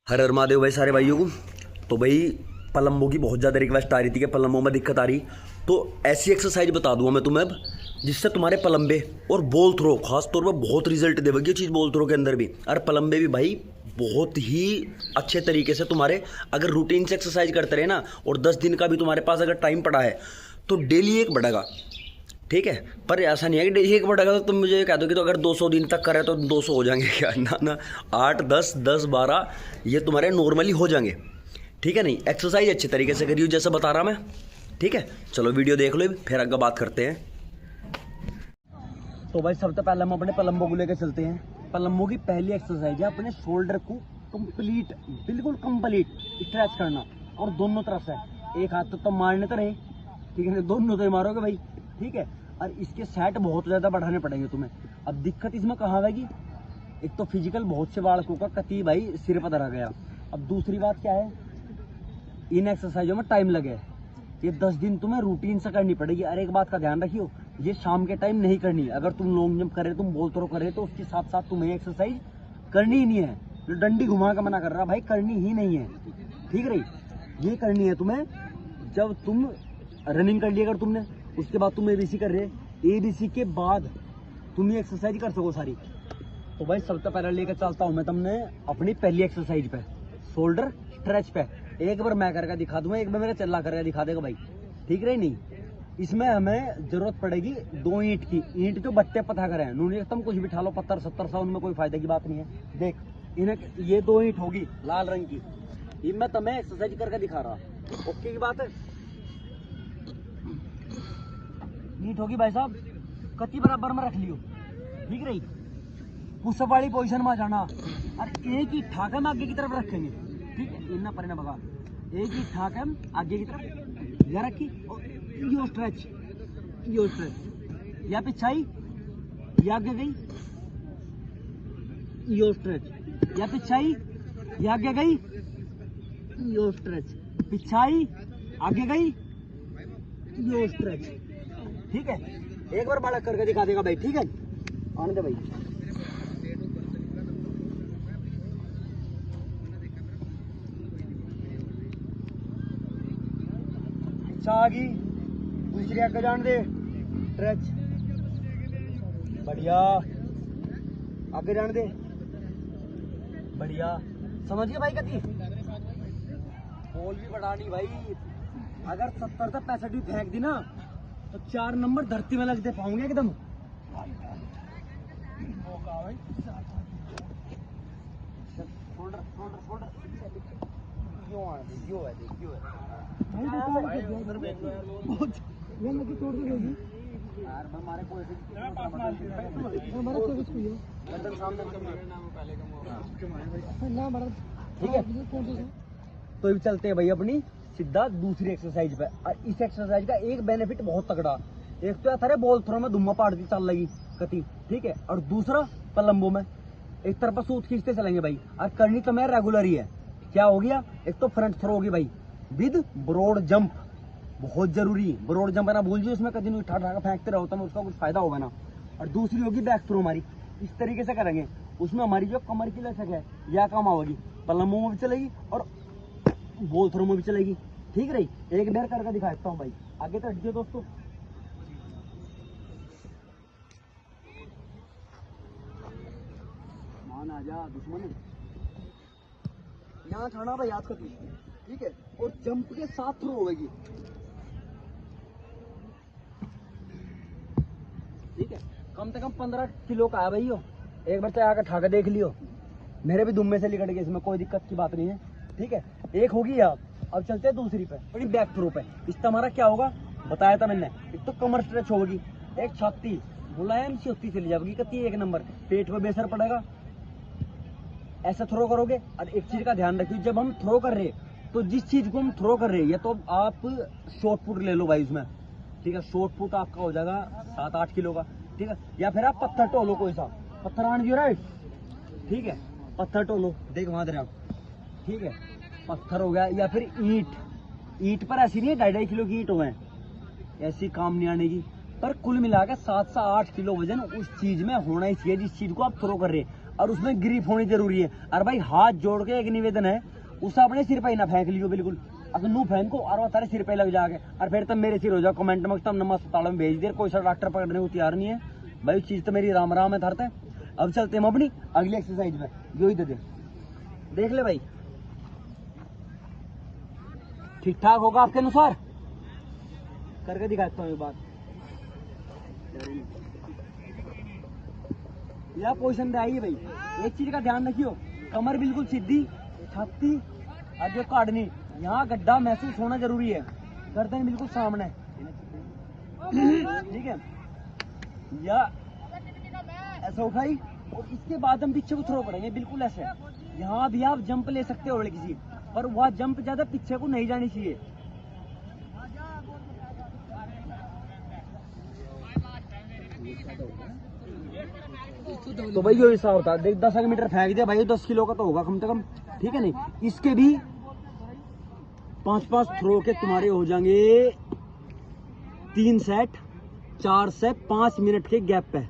हर हर महादेव भाई सारे भाइयों को। तो भाई पलम्बों की बहुत ज़्यादा रिक्वेस्ट आ रही थी कि पलम्बों में दिक्कत आ रही, तो ऐसी एक्सरसाइज बता दूंगा मैं तुम्हें अब जिससे तुम्हारे पलम्बे और बॉल थ्रो खास तौर पर बहुत रिजल्ट देगी ये चीज़ बॉल थ्रो के अंदर भी और पलम्बे भी भाई बहुत ही अच्छे तरीके से तुम्हारे अगर रूटीन से एक्सरसाइज करते रहे ना और 10 दिन का भी तुम्हारे पास अगर टाइम पड़ा है तो डेली एक बढ़ेगा। ठीक है, पर ऐसा नहीं है कि डेली एक बढ़ेगा तो तुम मुझे कह दो कि तो अगर 200 दिन तक करे तो 200 हो जाएंगे क्या, ना ना 8 10 10 12 ये तुम्हारे नॉर्मली हो जाएंगे। ठीक है, नहीं एक्सरसाइज अच्छे तरीके से करियो जैसा बता रहा मैं। ठीक है, चलो वीडियो देख लो फिर आगे बात करते हैं। तो भाई सबसे पहले हम अपने पलम्बों को लेकर चलते हैं। पलम्बों की पहली एक्सरसाइज है अपने शोल्डर को कंप्लीट बिल्कुल कंप्लीट स्ट्रेच करना और दोनों तरफ से एक हाथ तो मारने तो नहीं, ठीक है, दोनों तो मारोगे भाई। ठीक है, और इसके सेट बहुत ज़्यादा बढ़ाने पड़ेंगे तुम्हें। अब दिक्कत इसमें कहाँ आएगी, एक तो फिजिकल बहुत से बालकों का कती भाई सिर पर धरा गया। अब दूसरी बात क्या है, इन एक्सरसाइजों में टाइम लगे, ये 10 दिन तुम्हें रूटीन से करनी पड़ेगी। और एक बात का ध्यान रखियो, ये शाम के टाइम नहीं करनी। अगर तुम लॉन्ग जंप करे, तुम बॉल थ्रो करे तो उसके साथ साथ तुम्हें एक्सरसाइज करनी ही नहीं है। जो डंडी घुमा के मना कर रहा भाई, करनी ही नहीं है। ठीक रही, ये करनी है तुम्हें जब तुम रनिंग कर ली अगर तुमने, उसके बाद तुम एबीसी कर रहे, एबीसी के बाद तुम ये एक्सरसाइज कर सको सारी। तो भाई सबसे पहले लेकर चलता हूँ मैं तुमने अपनी पहली एक्सरसाइज पे, शोल्डर स्ट्रेच पे। एक बार मैं करके दिखा दूंगा, एक बार मेरा चल्ला करके दिखा देगा भाई। ठीक रही, नहीं इसमें हमें जरूरत पड़ेगी 2 ईंट की। ईंट जो बट्टे पथा करें नूनी, तुम कुछ बिठा लो, 70 70 उनमें कोई फायदे की बात नहीं है। देख इन्हें ये 2 ईंट होगी लाल रंग की, ये मैं तुम्हें एक्सरसाइज करके दिखा रहा। ओके की बात है, नीट होगी भाई साहब, कति बराबर में रख लियो। ठीक रही, पुशअप वाली पोजीशन में जाना और एक ही ठाक हम आगे की तरफ रखेंगे। ठीक है, इतना पड़ना बगा, एक ही ठाक हम आगे की तरफ या रखी और यो स्ट्रेच, यो स्ट्रेच या पिछाई या आगे गई, यो स्ट्रेच या पिछाई या आगे गई, यो स्ट्रेच पिछाई आगे गई, यो स्ट्रेच। ठीक है, एक बार बालक करके दिखा देगा भाई। ठीक है, आने दे भाई। अच्छा आगी, दूसरी आगे जान दे, स्ट्रेच बढ़िया, आगे जान दे बढ़िया। समझ गए भाई कती बॉल भी बढ़ानी भाई। अगर 70 से 65 भी फेंक दी ना तो 4 नंबर धरती में लगते पाऊंगे एकदम। ठीक है, तो भी चलते हैं भाई अपनी सीधा दूसरी एक्सरसाइज पे। और इस एक्सरसाइज का एक बेनिफिट बहुत तगड़ा, एक तो था बॉल थ्रो में धुम्मा पाड़ती चल लगी कती। ठीक है, और दूसरा पलम्बों में एक तरफ सूत खींचते चलेंगे भाई। और करनी तो मैं रेगुलर ही है। क्या हो गया, एक तो फ्रंट थ्रो होगी भाई विद ब्रॉड जंप, बहुत जरूरी। ब्रॉड जंप ना भूल जी, उसमें कभी नहीं उठा उठा फेंकते रहो तो उसका कुछ फायदा होगा ना। और दूसरी होगी बैक थ्रो हमारी, इस तरीके से करेंगे, उसमें हमारी जो कमर की लचक है यह काम होगी, पलम्बों में भी चलेगी और बॉल थ्रो में भी चलेगी। ठीक रही, एक बार करके दिखाता हूँ भाई, आगे तो हटिए दोस्तों। मान आ जा दुश्मन, यहाँ खाना भाई याद कर। ठीक है, और जंप के साथ थ्रो होगी। ठीक है, कम से कम 15 किलो का है भाई यो। एक बार चाहे आकर ठाकर देख लियो, मेरे भी दुम्मे से लिकट गए, इसमें कोई दिक्कत की बात नहीं है। ठीक है, एक होगी यार। अब चलते हैं दूसरी पे, बड़ी बैक थ्रो पे। इसका हमारा क्या होगा बताया था मैंने, एक तो कमर स्ट्रेच होगी, एक छाती मुलायम सी होती चली जाएगी कती, एक नंबर पेट पे बेसर पड़ेगा। ऐसा थ्रो करोगे। और एक चीज का ध्यान रखिए, जब हम थ्रो कर रहे तो जिस चीज को हम थ्रो कर रहे हैं, या तो आप शॉर्ट पुट ले लो भाई उसमें। ठीक है, शॉर्ट पुट आपका हो जाएगा 7-8 किलो का। ठीक है, या फिर आप पत्थर टोलो, कोई सा पत्थर आन दियो राइट। ठीक है, पत्थर टोलो, देख वहां दे। ठीक है, पत्थर हो गया, या फिर ईंट। ईंट पर ऐसी नहीं है 2.5 किलो की ईंट हो गए, ऐसी काम नहीं आने की। पर कुल मिलाकर 7 से 8 किलो वजन उस चीज में होना ही चाहिए जिस चीज को आप थ्रो कर रहे हैं। और उसमें ग्रिप होनी जरूरी है। और भाई हाथ जोड़ के एक निवेदन है, उसे अपने सिर पे ही ना फेंक लियो बिल्कुल, अगर नू फेंक को और वो तारे सिर पे लग जाके और फिर तब मेरे सिर हो जाओ कमेंट में, तब नमक अस्पताल में भेज दे, कोई सा डॉक्टर पकड़ने को तैयार नहीं है भाई। चीज तो मेरी राम राम है धरते। अब चलते हम अपनी अगली एक्सरसाइज में, जो ही दे देख ले भाई, ठीक ठाक होगा आपके अनुसार, करके दिखाता हूँ एक बार। यह पोजीशन पे आइए भाई, एक चीज का ध्यान रखियो, कमर बिल्कुल सीधी, छाती आगे काटनी, यहाँ गड्ढा महसूस होना जरूरी है, गर्दन बिल्कुल सामने, ठीक है। या ऐसा उठाई और इसके बाद हम पीछे को थ्रो करेंगे बिल्कुल ऐसे। यहाँ भी आप जंप ले सकते हो किसी, पर वह जंप ज्यादा पीछे को नहीं जानी चाहिए। तो भाई जो हिसाब होता है देख, 10 मीटर फेंक दिया भाई, 10 किलो का तो होगा कम से कम, ठीक है नहीं। इसके भी 5-5 थ्रो के तुम्हारे हो जाएंगे 3 सेट, 4 से 5 मिनट के गैप पे।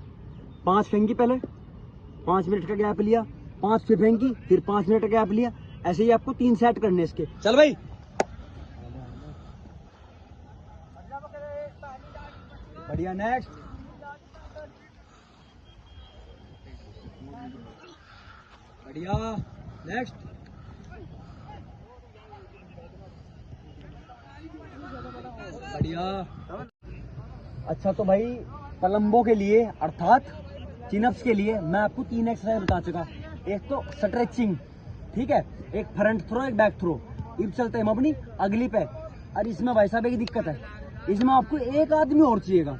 5 फेंकी पहले, 5 मिनट का गैप लिया, 5 फिर फेंकी, फिर 5 मिनट का गैप लिया, ऐसे ही आपको 3 सेट करने इसके। चल भाई, बढ़िया, नेक्स्ट, बढ़िया, नेक्स्ट, बढ़िया। अच्छा तो भाई पलम्बो के लिए अर्थात चिनअप्स के लिए मैं आपको 3 एक्सरसाइज बता चुका। एक तो स्ट्रेचिंग, ठीक है, एक फ्रंट थ्रो, एक बैक थ्रो। अब चलते हैं हम अपनी अगली पे। और इसमें भाई साहब एक दिक्कत है, इसमें आपको एक आदमी और चाहिएगा,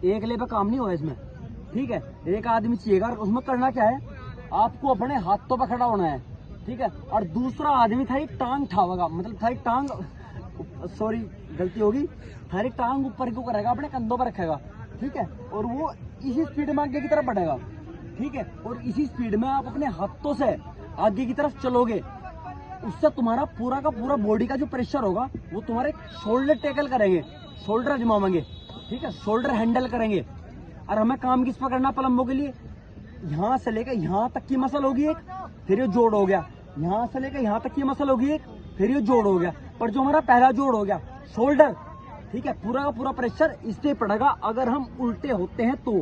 एक ले पे काम नहीं होगा इसमें, ठीक है, एक आदमी चाहिएगा। और उसमें करना क्या है, आपको अपने हाथों पर खड़ा होना है, ठीक है, और दूसरा आदमी थारी टांग ठावेगा, मतलब थारी टांग, सॉरी गलती होगी, थारी टांग ऊपर को करेगा, अपने कंधों पर रखेगा, ठीक है, और वो इसी स्पीड में आगे की तरफ बढ़ेगा, ठीक है, और इसी स्पीड में आप अपने हाथों से आगे की तरफ चलोगे। उससे तुम्हारा पूरा का पूरा बॉडी का जो प्रेशर होगा वो तुम्हारे शोल्डर टैकल करेंगे, शोल्डर अजमावेंगे, ठीक है, शोल्डर हैंडल करेंगे। और हमें काम किस पर करना पलम्बो के लिए, यहाँ से लेकर यहाँ तक की मसल होगी एक, फिर ये जोड़ हो गया, यहाँ से लेकर यहाँ तक की मसल होगी एक, फिर ये जोड़ हो गया। पर जो हमारा पहला जोड़ हो गया शोल्डर, ठीक है, पूरा का पूरा प्रेशर इस पे पड़ेगा अगर हम उल्टे होते हैं तो,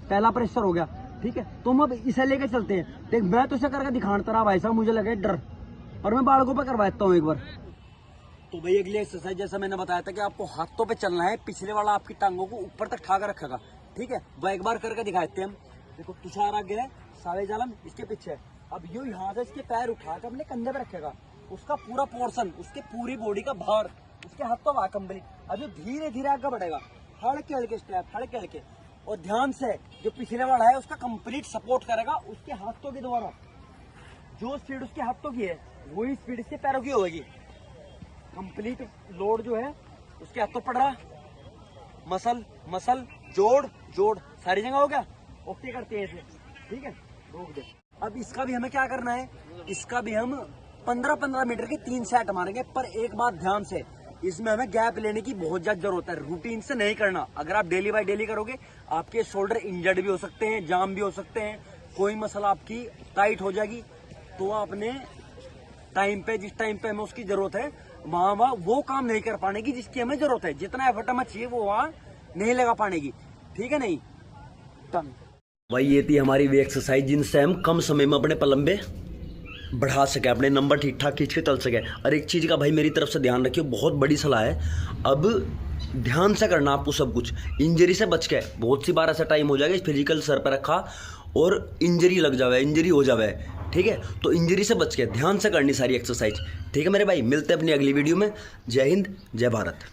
पहला प्रेशर हो गया, ठीक है। तो हम अब इसे लेकर चलते हैं। देख मैं तो इसे करके दिखाता रहा भाई साहब, मुझे लगे डर, और मैं बालकों पे करवाता हूँ एक बार। तो भाई अगली एक्सरसाइज जैसा मैंने बताया था कि आपको हाथों पे चलना है, पिछले वाला आपकी टांगों को ऊपर तक ठाकर रखेगा, ठीक है, वो एक बार करके दिखाते हैं हम। देखो तुषार आगे है, सावे जालम इसके पीछे है। अब यो यहाँ से इसके पैर उठाकर अपने कंधे पे रखेगा, उसका पूरा पोर्शन, उसके पूरी बॉडी का भार उसके हाथों में कंप्लीट। अभी धीरे धीरे आगे बढ़ेगा, हल्के हल्के स्टेप, हल्के हल्के, और ध्यान से जो पिछले वाला है उसका कंप्लीट सपोर्ट करेगा उसके हाथों के द्वारा। जो स्पीड उसके हाथों की है वही स्पीड इसके पैरों की होगी। कंप्लीट लोड जो है उसके हाथों पड़ रहा, मसल मसल जोड़ जोड़ सारी जगह हो गया, ओके करते हैं इसे, ठीक है, रोक दे। अब इसका भी हमें क्या करना है, इसका भी हम 15-15 मीटर के 3 सेट मारेंगे। पर एक बात ध्यान से, इसमें हमें गैप लेने की बहुत ज्यादा जरूरत है, रूटीन से नहीं करना। अगर आप डेली बाय डेली करोगे आपके शोल्डर इंजर्ड भी हो सकते हैं, जाम भी हो सकते हैं, कोई मसल आपकी टाइट हो जाएगी। तो आपने टाइम पे, जिस टाइम पे हमें उसकी जरूरत है वहां वो काम नहीं कर पाने की जिसकी हमें जरूरत है। जितना एफर्ट हमें चाहिए वो वहां नहीं लगा पाने की, ठीक है नहीं। भाई ये थी हमारी वे एक्सरसाइज जिनसे हम कम समय में अपने पलंबे बढ़ा सके, अपने नंबर ठीक ठाक खींच के चल सके। और एक चीज़ का भाई मेरी तरफ से ध्यान रखिए, बहुत बड़ी सलाह है, अब ध्यान से करना आपको सब कुछ, इंजरी से बच के। बहुत सी बार ऐसा टाइम हो जाएगा फिजिकल सर पर रखा और इंजरी लग जावे, इंजरी हो जावे, ठीक है। तो इंजरी से बच के ध्यान से करनी सारी एक्सरसाइज, ठीक है मेरे भाई। मिलते हैं अपनी अगली वीडियो में। जय हिंद, जय भारत।